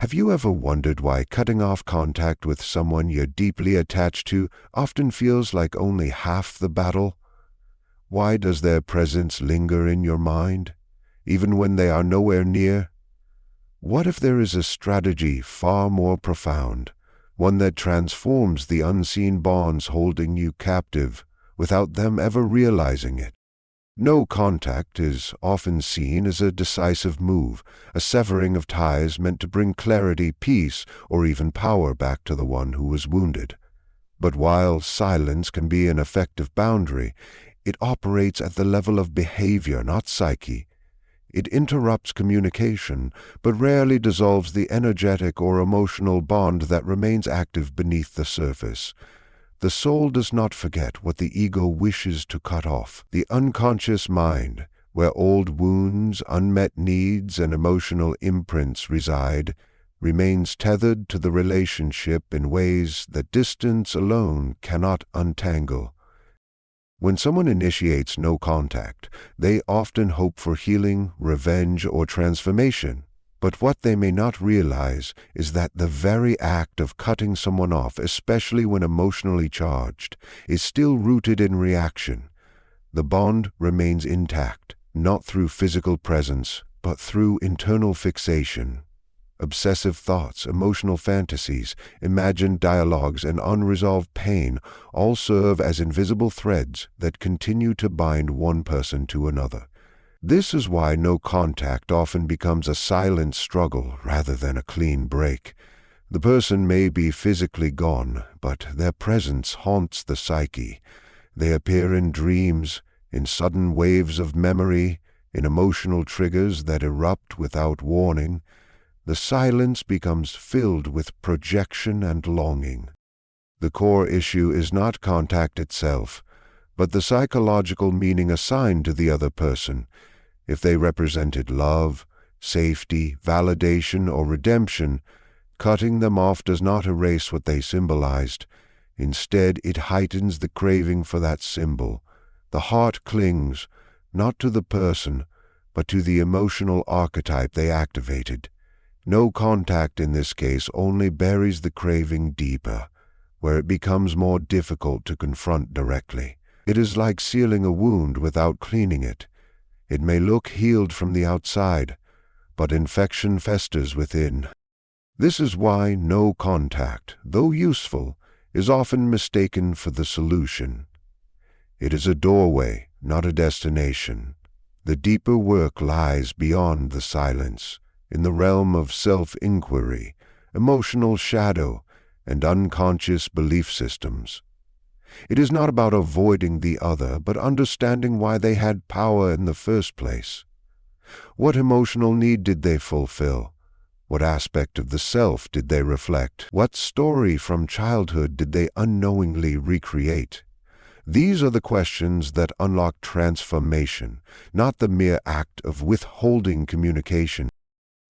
Have you ever wondered why cutting off contact with someone you're deeply attached to often feels like only half the battle? Why does their presence linger in your mind, even when they are nowhere near? What if there is a strategy far more profound, one that transforms the unseen bonds holding you captive without them ever realizing it? No contact is often seen as a decisive move, a severing of ties meant to bring clarity, peace, or even power back to the one who was wounded. But while silence can be an effective boundary, it operates at the level of behavior, not psyche. It interrupts communication, but rarely dissolves the energetic or emotional bond that remains active beneath the surface. The soul does not forget what the ego wishes to cut off. The unconscious mind, where old wounds, unmet needs, and emotional imprints reside, remains tethered to the relationship in ways that distance alone cannot untangle. When someone initiates no contact, they often hope for healing, revenge, or transformation. But what they may not realize is that the very act of cutting someone off, especially when emotionally charged, is still rooted in reaction. The bond remains intact, not through physical presence, but through internal fixation. Obsessive thoughts, emotional fantasies, imagined dialogues, and unresolved pain all serve as invisible threads that continue to bind one person to another. This is why no contact often becomes a silent struggle rather than a clean break. The person may be physically gone, but their presence haunts the psyche. They appear in dreams, in sudden waves of memory, in emotional triggers that erupt without warning. The silence becomes filled with projection and longing. The core issue is not contact itself, but the psychological meaning assigned to the other person. If they represented love, safety, validation, or redemption, cutting them off does not erase what they symbolized. Instead, it heightens the craving for that symbol. The heart clings, not to the person, but to the emotional archetype they activated. No contact in this case only buries the craving deeper, where it becomes more difficult to confront directly. It is like sealing a wound without cleaning it. It may look healed from the outside, but infection festers within. This is why no contact, though useful, is often mistaken for the solution. It is a doorway, not a destination. The deeper work lies beyond the silence, in the realm of self-inquiry, emotional shadow, and unconscious belief systems. It is not about avoiding the other, but understanding why they had power in the first place. What emotional need did they fulfill? What aspect of the self did they reflect? What story from childhood did they unknowingly recreate? These are the questions that unlock transformation, not the mere act of withholding communication.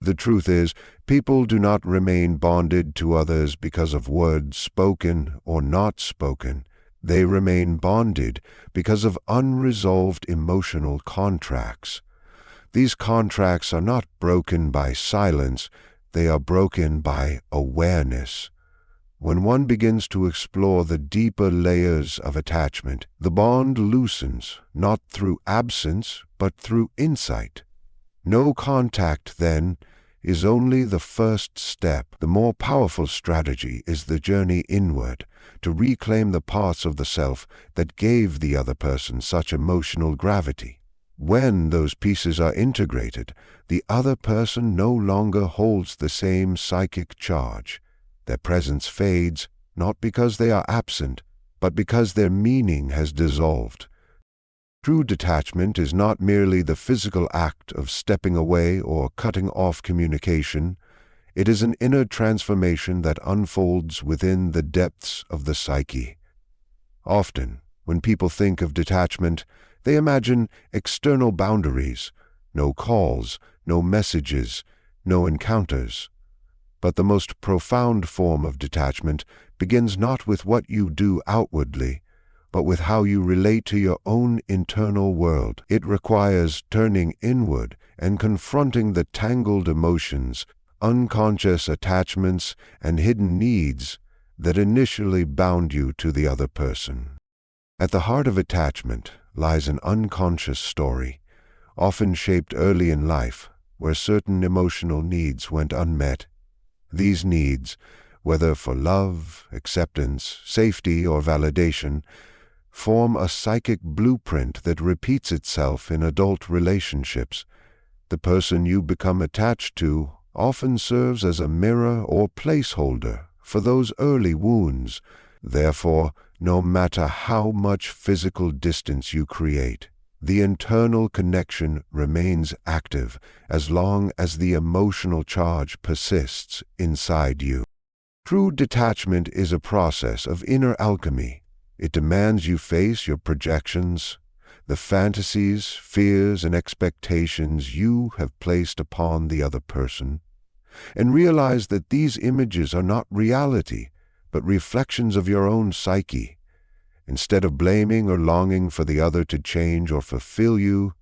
The truth is, people do not remain bonded to others because of words spoken or not spoken. They remain bonded because of unresolved emotional contracts. These contracts are not broken by silence, they are broken by awareness. When one begins to explore the deeper layers of attachment, the bond loosens, not through absence, but through insight. No contact, then, is only the first step. The more powerful strategy is the journey inward, to reclaim the parts of the self that gave the other person such emotional gravity. When those pieces are integrated, the other person no longer holds the same psychic charge. Their presence fades, not because they are absent, but because their meaning has dissolved. True detachment is not merely the physical act of stepping away or cutting off communication. It is an inner transformation that unfolds within the depths of the psyche. Often, when people think of detachment, they imagine external boundaries, no calls, no messages, no encounters. But the most profound form of detachment begins not with what you do outwardly, but with how you relate to your own internal world. It requires turning inward and confronting the tangled emotions unconscious attachments and hidden needs that initially bound you to the other person. At the heart of attachment lies an unconscious story, often shaped early in life, where certain emotional needs went unmet. These needs, whether for love, acceptance, safety, or validation, form a psychic blueprint that repeats itself in adult relationships. The person you become attached to often serves as a mirror or placeholder for those early wounds. Therefore, no matter how much physical distance you create, the internal connection remains active as long as the emotional charge persists inside you. True detachment is a process of inner alchemy. It demands you face your projections, the fantasies, fears, and expectations you have placed upon the other person, and realize that these images are not reality, but reflections of your own psyche. Instead of blaming or longing for the other to change or fulfill you,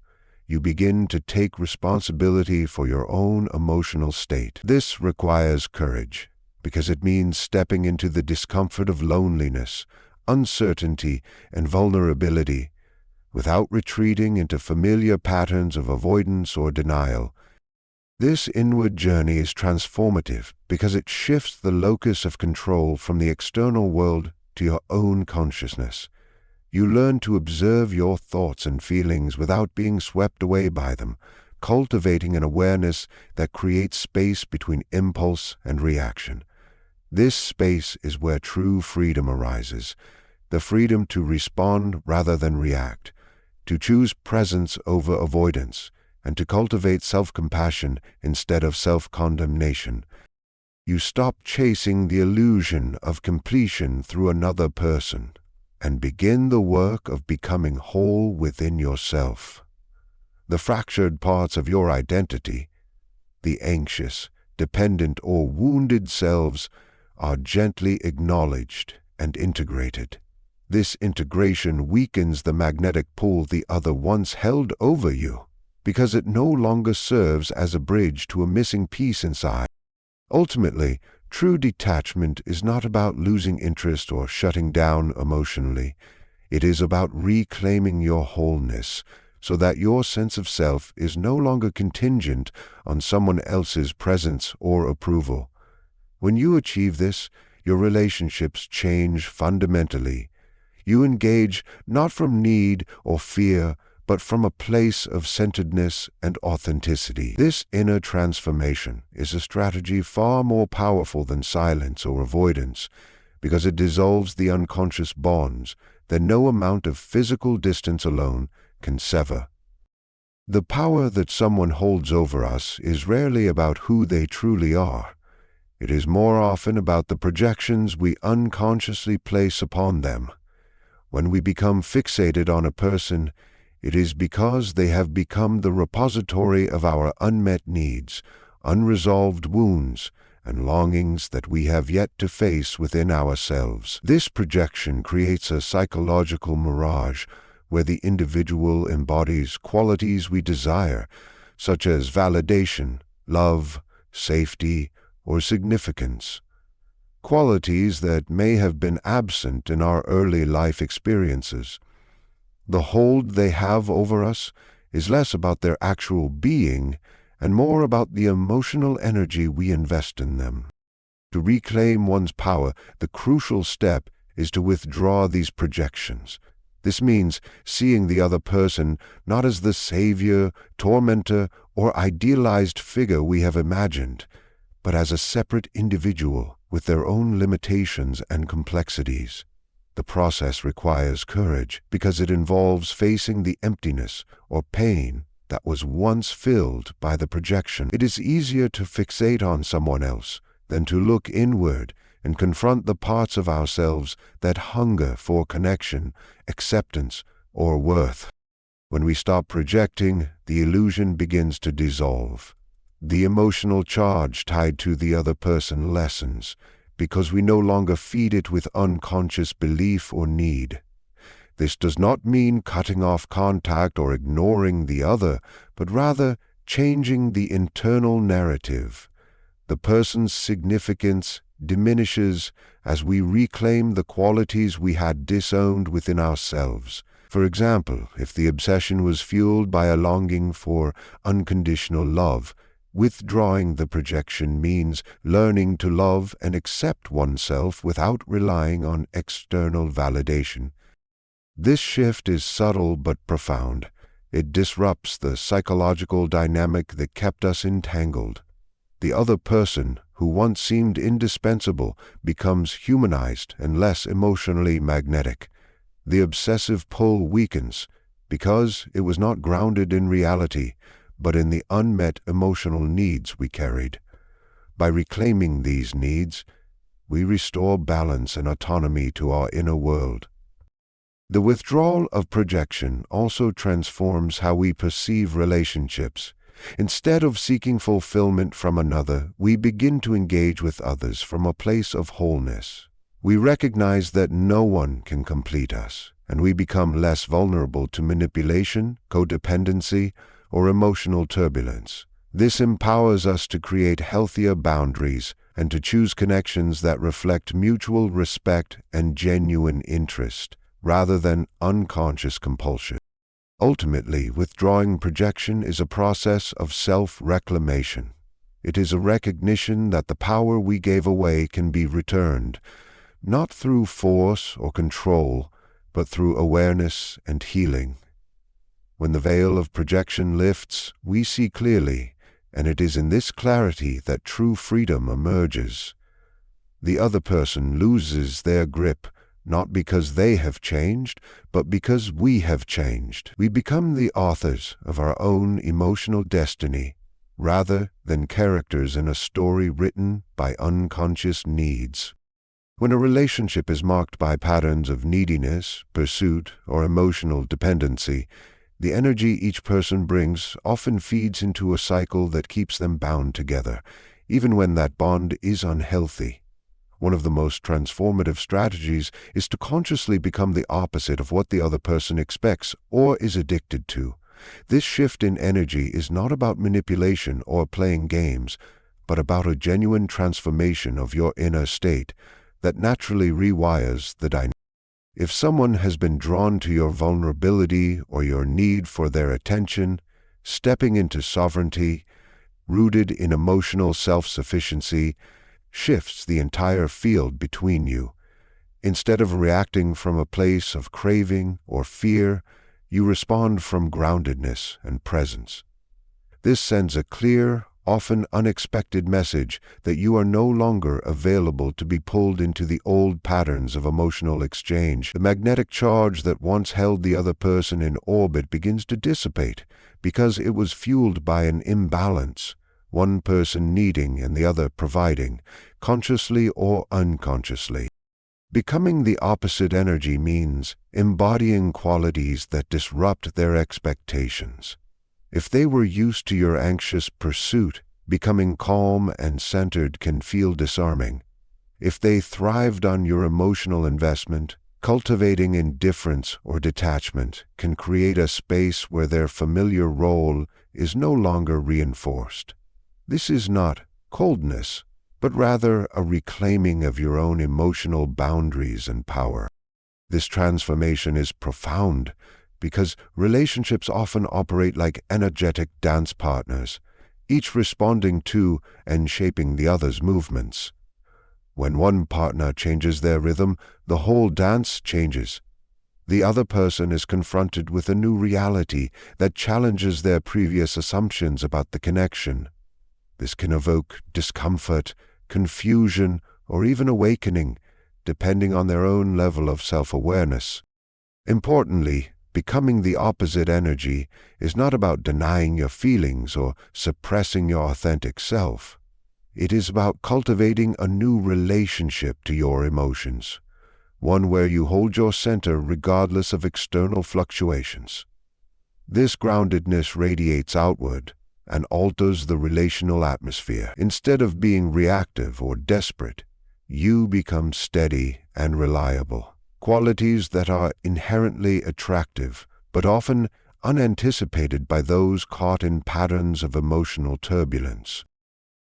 you begin to take responsibility for your own emotional state. This requires courage, because it means stepping into the discomfort of loneliness, uncertainty, and vulnerability, without retreating into familiar patterns of avoidance or denial. This inward journey is transformative because it shifts the locus of control from the external world to your own consciousness. You learn to observe your thoughts and feelings without being swept away by them, cultivating an awareness that creates space between impulse and reaction. This space is where true freedom arises, the freedom to respond rather than react, to choose presence over avoidance, and to cultivate self-compassion instead of self-condemnation. You stop chasing the illusion of completion through another person and begin the work of becoming whole within yourself. The fractured parts of your identity, the anxious, dependent, or wounded selves, are gently acknowledged and integrated. This integration weakens the magnetic pull the other once held over you, because it no longer serves as a bridge to a missing piece inside. Ultimately, true detachment is not about losing interest or shutting down emotionally. It is about reclaiming your wholeness so that your sense of self is no longer contingent on someone else's presence or approval. When you achieve this, your relationships change fundamentally. You engage not from need or fear, but from a place of centeredness and authenticity. This inner transformation is a strategy far more powerful than silence or avoidance, because it dissolves the unconscious bonds that no amount of physical distance alone can sever. The power that someone holds over us is rarely about who they truly are. It is more often about the projections we unconsciously place upon them. When we become fixated on a person, it is because they have become the repository of our unmet needs, unresolved wounds, and longings that we have yet to face within ourselves. This projection creates a psychological mirage where the individual embodies qualities we desire, such as validation, love, safety, or significance. Qualities that may have been absent in our early life experiences. The hold they have over us is less about their actual being and more about the emotional energy we invest in them. To reclaim one's power, the crucial step is to withdraw these projections. This means seeing the other person not as the savior, tormentor, or idealized figure we have imagined, but as a separate individual with their own limitations and complexities. The process requires courage because it involves facing the emptiness or pain that was once filled by the projection. It is easier to fixate on someone else than to look inward and confront the parts of ourselves that hunger for connection, acceptance, or worth. When we stop projecting, the illusion begins to dissolve. The emotional charge tied to the other person lessens, because we no longer feed it with unconscious belief or need. This does not mean cutting off contact or ignoring the other, but rather changing the internal narrative. the person's significance diminishes as we reclaim the qualities we had disowned within ourselves. For example, if the obsession was fueled by a longing for unconditional love, withdrawing the projection means learning to love and accept oneself without relying on external validation. This shift is subtle but profound. It disrupts the psychological dynamic that kept us entangled. The other person, who once seemed indispensable, becomes humanized and less emotionally magnetic. The obsessive pull weakens because it was not grounded in reality, but in the unmet emotional needs we carried. By reclaiming these needs, we restore balance and autonomy to our inner world. The withdrawal of projection also transforms how we perceive relationships. Instead of seeking fulfillment from another, we begin to engage with others from a place of wholeness. We recognize that no one can complete us, and we become less vulnerable to manipulation, codependency, or emotional turbulence. This empowers us to create healthier boundaries and to choose connections that reflect mutual respect and genuine interest, rather than unconscious compulsion. Ultimately, withdrawing projection is a process of self-reclamation. It is a recognition that the power we gave away can be returned, not through force or control, but through awareness and healing. When the veil of projection lifts, we see clearly, and it is in this clarity that true freedom emerges. The other person loses their grip, not because they have changed, but because we have changed. We become the authors of our own emotional destiny, rather than characters in a story written by unconscious needs. When a relationship is marked by patterns of neediness, pursuit, or emotional dependency, the energy each person brings often feeds into a cycle that keeps them bound together, even when that bond is unhealthy. One of the most transformative strategies is to consciously become the opposite of what the other person expects or is addicted to. This shift in energy is not about manipulation or playing games, but about a genuine transformation of your inner state that naturally rewires the dynamic. If someone has been drawn to your vulnerability or your need for their attention, stepping into sovereignty, rooted in emotional self-sufficiency, shifts the entire field between you. Instead of reacting from a place of craving or fear, you respond from groundedness and presence. This sends a clear, often unexpected message that you are no longer available to be pulled into the old patterns of emotional exchange. The magnetic charge that once held the other person in orbit begins to dissipate because it was fueled by an imbalance, one person needing and the other providing, consciously or unconsciously. Becoming the opposite energy means embodying qualities that disrupt their expectations. If they were used to your anxious pursuit, becoming calm and centered can feel disarming. If they thrived on your emotional investment, cultivating indifference or detachment can create a space where their familiar role is no longer reinforced. This is not coldness, but rather a reclaiming of your own emotional boundaries and power. This transformation is profound, because relationships often operate like energetic dance partners, each responding to and shaping the other's movements. When one partner changes their rhythm, the whole dance changes. The other person is confronted with a new reality that challenges their previous assumptions about the connection. This can evoke discomfort, confusion, or even awakening, depending on their own level of self-awareness. Importantly, becoming the opposite energy is not about denying your feelings or suppressing your authentic self. It is about cultivating a new relationship to your emotions, one where you hold your center regardless of external fluctuations. This groundedness radiates outward and alters the relational atmosphere. Instead of being reactive or desperate, you become steady and reliable. Qualities that are inherently attractive, but often unanticipated by those caught in patterns of emotional turbulence.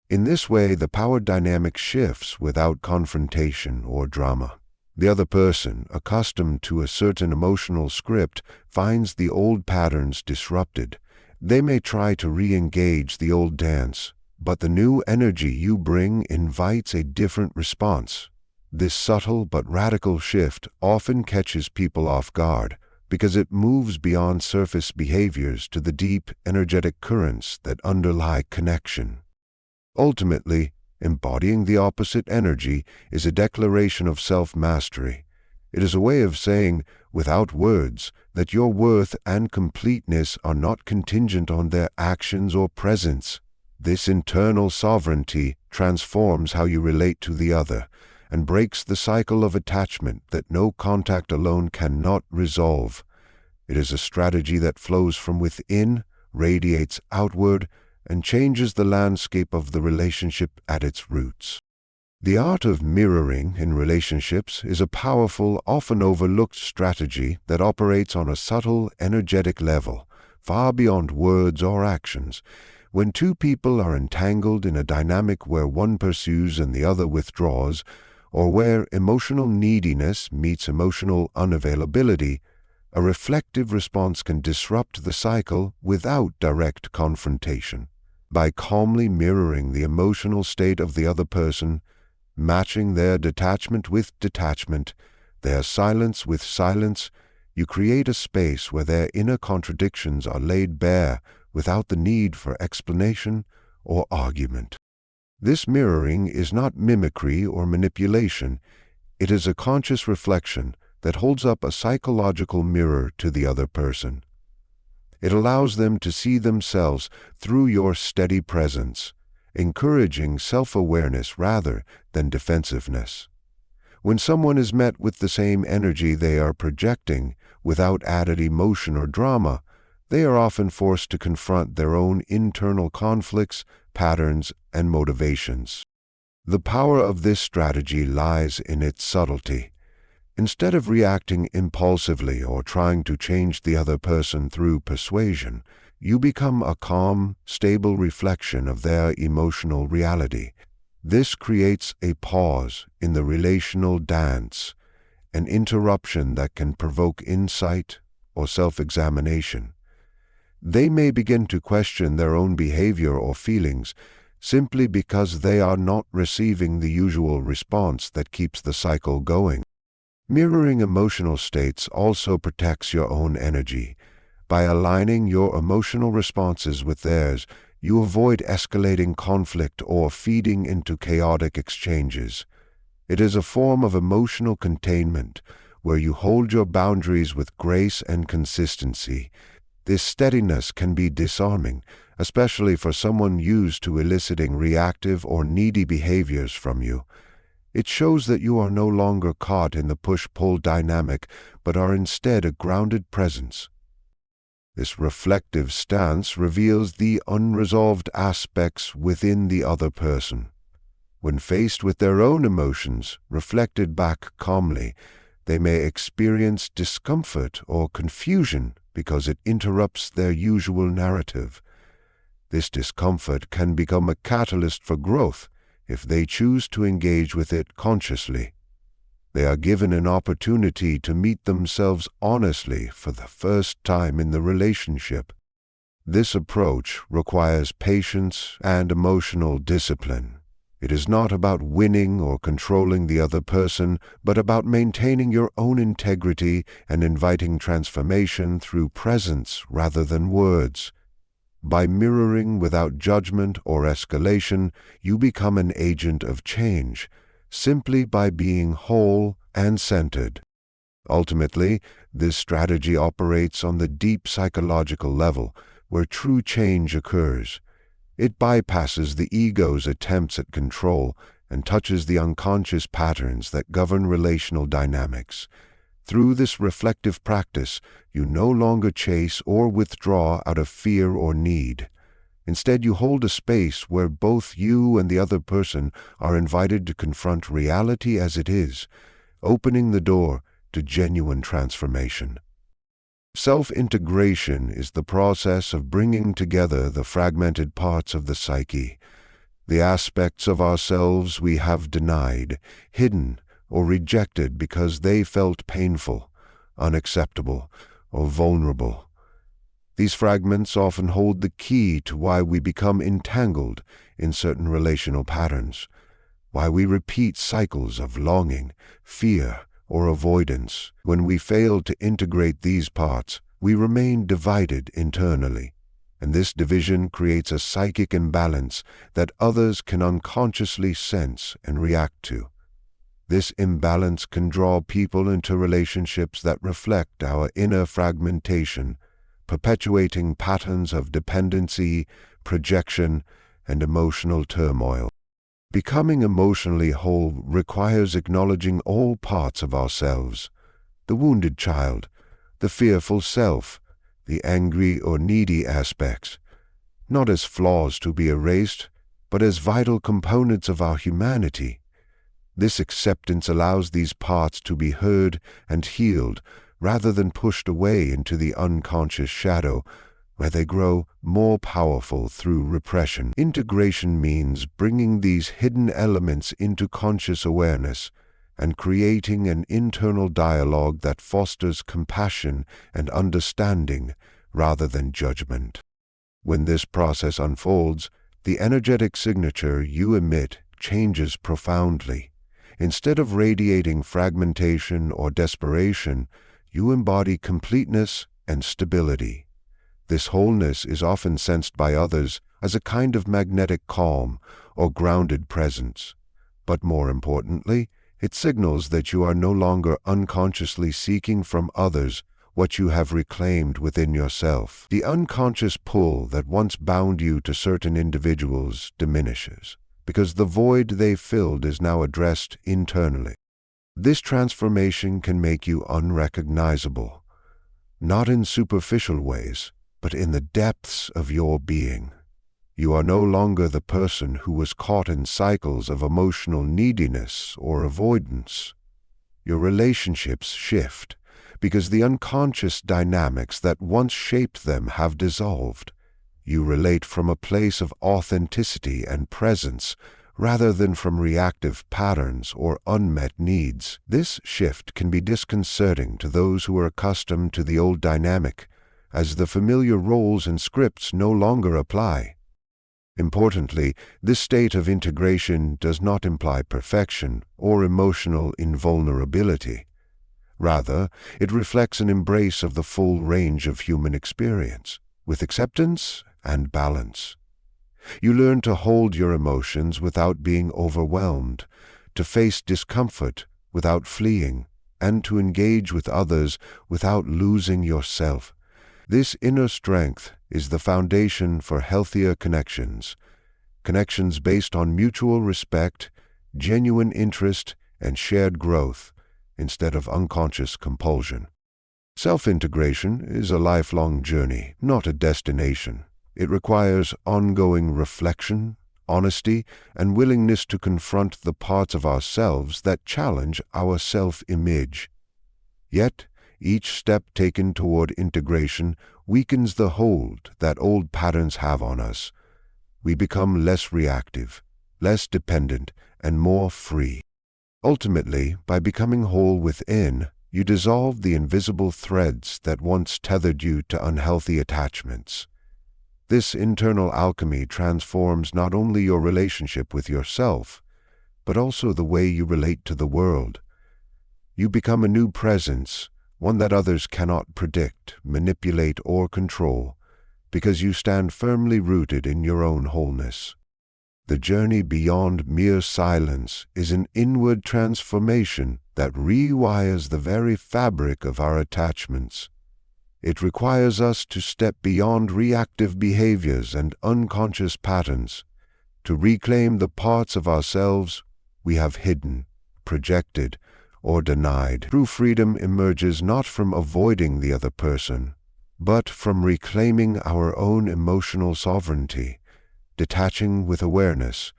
In this way, the power dynamic shifts without confrontation or drama. The other person, accustomed to a certain emotional script, finds the old patterns disrupted. They may try to re-engage the old dance, but the new energy you bring invites a different response. This subtle but radical shift often catches people off guard because it moves beyond surface behaviors to the deep, energetic currents that underlie connection. Ultimately, embodying the opposite energy is a declaration of self-mastery. It is a way of saying, without words, that your worth and completeness are not contingent on their actions or presence. This internal sovereignty transforms how you relate to the other and breaks the cycle of attachment that no contact alone cannot resolve. It is a strategy that flows from within, radiates outward, and changes the landscape of the relationship at its roots. The art of mirroring in relationships is a powerful, often overlooked strategy that operates on a subtle, energetic level, far beyond words or actions. When two people are entangled in a dynamic where one pursues and the other withdraws, or where emotional neediness meets emotional unavailability, a reflective response can disrupt the cycle without direct confrontation. By calmly mirroring the emotional state of the other person, matching their detachment with detachment, their silence with silence, you create a space where their inner contradictions are laid bare without the need for explanation or argument. This mirroring is not mimicry or manipulation. It is a conscious reflection that holds up a psychological mirror to the other person. It allows them to see themselves through your steady presence, encouraging self-awareness rather than defensiveness. When someone is met with the same energy they are projecting, without added emotion or drama, they are often forced to confront their own internal conflicts, patterns, and motivations. The power of this strategy lies in its subtlety. Instead of reacting impulsively or trying to change the other person through persuasion, you become a calm, stable reflection of their emotional reality. This creates a pause in the relational dance, an interruption that can provoke insight or self-examination. They may begin to question their own behavior or feelings simply because they are not receiving the usual response that keeps the cycle going. Mirroring emotional states also protects your own energy. By aligning your emotional responses with theirs, you avoid escalating conflict or feeding into chaotic exchanges. It is a form of emotional containment where you hold your boundaries with grace and consistency. This steadiness can be disarming, especially for someone used to eliciting reactive or needy behaviors from you. It shows that you are no longer caught in the push-pull dynamic, but are instead a grounded presence. This reflective stance reveals the unresolved aspects within the other person. When faced with their own emotions, reflected back calmly, they may experience discomfort or confusion because it interrupts their usual narrative. This discomfort can become a catalyst for growth if they choose to engage with it consciously. They are given an opportunity to meet themselves honestly for the first time in the relationship. This approach requires patience and emotional discipline. It is not about winning or controlling the other person, but about maintaining your own integrity and inviting transformation through presence rather than words. By mirroring without judgment or escalation, you become an agent of change, simply by being whole and centered. Ultimately, this strategy operates on the deep psychological level, where true change occurs. It bypasses the ego's attempts at control and touches the unconscious patterns that govern relational dynamics. Through this reflective practice, you no longer chase or withdraw out of fear or need. Instead, you hold a space where both you and the other person are invited to confront reality as it is, opening the door to genuine transformation. Self-integration is the process of bringing together the fragmented parts of the psyche. the aspects of ourselves we have denied, hidden, or rejected because they felt painful, unacceptable, or vulnerable. These fragments often hold the key to why we become entangled in certain relational patterns, why we repeat cycles of longing, fear, or avoidance. When we fail to integrate these parts, we remain divided internally, and this division creates a psychic imbalance that others can unconsciously sense and react to. This imbalance can draw people into relationships that reflect our inner fragmentation, perpetuating patterns of dependency, projection, and emotional turmoil. Becoming emotionally whole requires acknowledging all parts of ourselves: the wounded child, the fearful self, the angry or needy aspects, not as flaws to be erased, but as vital components of our humanity. This acceptance allows these parts to be heard and healed rather than pushed away into the unconscious shadow, where they grow more powerful through repression. Integration means bringing these hidden elements into conscious awareness and creating an internal dialogue that fosters compassion and understanding rather than judgment. When this process unfolds, the energetic signature you emit changes profoundly. Instead of radiating fragmentation or desperation, you embody completeness and stability. This wholeness is often sensed by others as a kind of magnetic calm or grounded presence. But more importantly, it signals that you are no longer unconsciously seeking from others what you have reclaimed within yourself. The unconscious pull that once bound you to certain individuals diminishes, because the void they filled is now addressed internally. This transformation can make you unrecognizable, not in superficial ways, but in the depths of your being. You are no longer the person who was caught in cycles of emotional neediness or avoidance. Your relationships shift because the unconscious dynamics that once shaped them have dissolved. You relate from a place of authenticity and presence rather than from reactive patterns or unmet needs. This shift can be disconcerting to those who are accustomed to the old dynamic, as the familiar roles and scripts no longer apply. Importantly, this state of integration does not imply perfection or emotional invulnerability. Rather, it reflects an embrace of the full range of human experience, with acceptance and balance. You learn to hold your emotions without being overwhelmed, to face discomfort without fleeing, and to engage with others without losing yourself. This inner strength is the foundation for healthier connections based on mutual respect, genuine interest, and shared growth, instead of unconscious compulsion. Self-integration is a lifelong journey, not a destination. It requires ongoing reflection, honesty, and willingness to confront the parts of ourselves that challenge our self-image. Yet, each step taken toward integration weakens the hold that old patterns have on us. We become less reactive, less dependent, and more free. Ultimately, by becoming whole within, you dissolve the invisible threads that once tethered you to unhealthy attachments. This internal alchemy transforms not only your relationship with yourself, but also the way you relate to the world. You become a new presence, one that others cannot predict, manipulate, or control, because you stand firmly rooted in your own wholeness. The journey beyond mere silence is an inward transformation that rewires the very fabric of our attachments. It requires us to step beyond reactive behaviors and unconscious patterns, to reclaim the parts of ourselves we have hidden, projected, or denied. True freedom emerges not from avoiding the other person, but from reclaiming our own emotional sovereignty, detaching with awareness,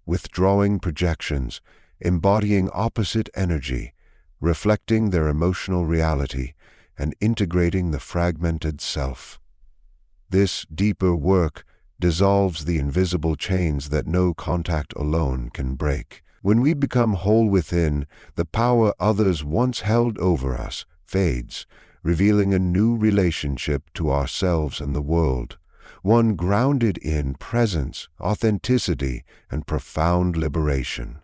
withdrawing projections, embodying opposite energy, reflecting their emotional reality, and integrating the fragmented self. This deeper work dissolves the invisible chains that no contact alone can break. When we become whole within, the power others once held over us fades, revealing a new relationship to ourselves and the world, one grounded in presence, authenticity, and profound liberation.